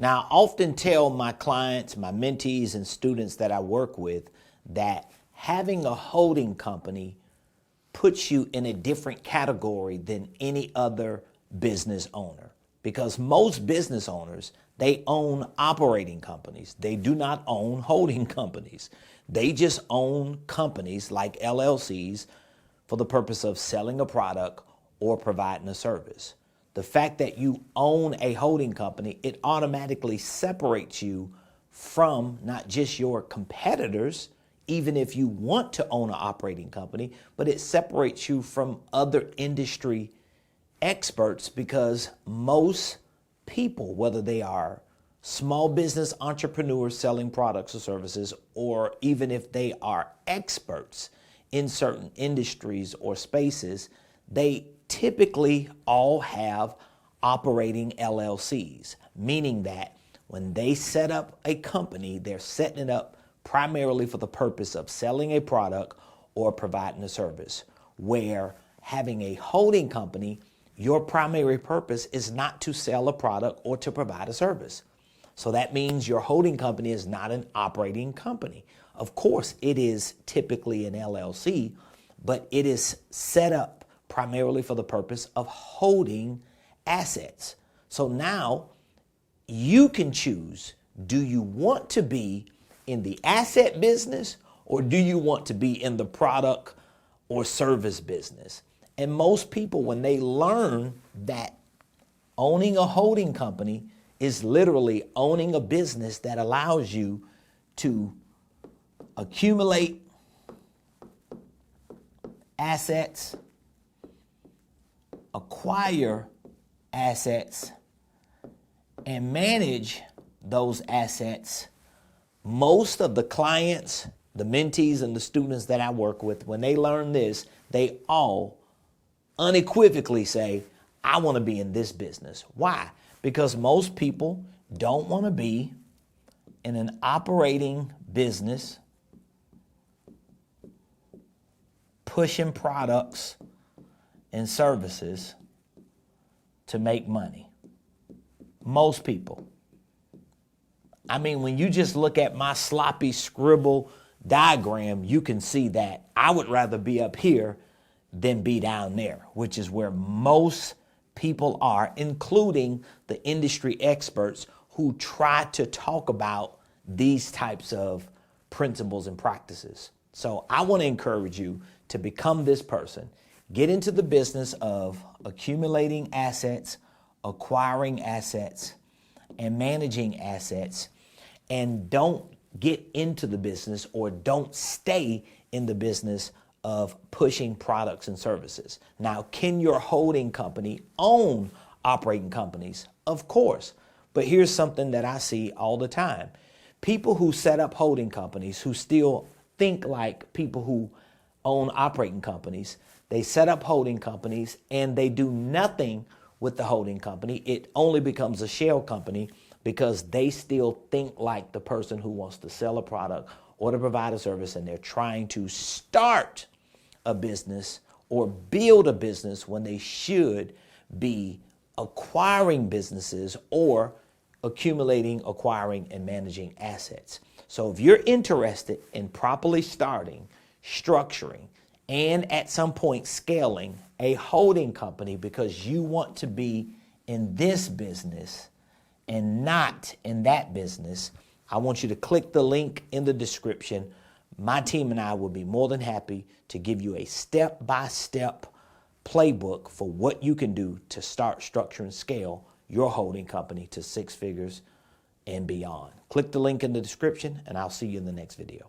Now, I often tell my clients, my mentees, and students that I work with that having a holding company puts you in a different category than any other business owner. Because most business owners, they own operating companies. They do not own holding companies. They just own companies like LLCs for the purpose of selling a product or providing a service. The fact that you own a holding company, it automatically separates you from not just your competitors, even if you want to own an operating company, but it separates you from other industry experts because most people, whether they are small business entrepreneurs selling products or services, or even if they are experts in certain industries or spaces, they typically all have operating LLCs, meaning that when they set up a company, they're setting it up primarily for the purpose of selling a product or providing a service, where having a holding company, your primary purpose is not to sell a product or to provide a service. So that means your holding company is not an operating company. Of course, it is typically an LLC, but it is set up primarily for the purpose of holding assets. So now you can choose, do you want to be in the asset business or do you want to be in the product or service business? And most people, when they learn that owning a holding company is literally owning a business that allows you to accumulate assets, acquire assets, and manage those assets, most of the clients, the mentees, and the students that I work with, when they learn this, they all unequivocally say, I want to be in this business. Why? Because most people don't want to be in an operating business pushing products and services to make money. Most people. I mean, when you just look at my sloppy scribble diagram, you can see that I would rather be up here than be down there, which is where most people are, including the industry experts who try to talk about these types of principles and practices. So I want to encourage you to become this person. Get into the business of accumulating assets, acquiring assets, and managing assets, and don't get into the business or don't stay in the business of pushing products and services. Now, can your holding company own operating companies? Of course. But here's something that I see all the time. People who set up holding companies who still think like people who own operating companies, they set up holding companies and they do nothing with the holding company. It only becomes a shell company because they still think like the person who wants to sell a product or to provide a service, and they're trying to start a business or build a business when they should be acquiring businesses or accumulating, acquiring, and managing assets. So if you're interested in properly starting, structuring, and at some point scaling a holding company because you want to be in this business and not in that business, I want you to click the link in the description. My team and I will be more than happy to give you a step-by-step playbook for what you can do to start, structure, and scale your holding company to 6 figures and beyond. Click the link in the description, and I'll see you in the next video.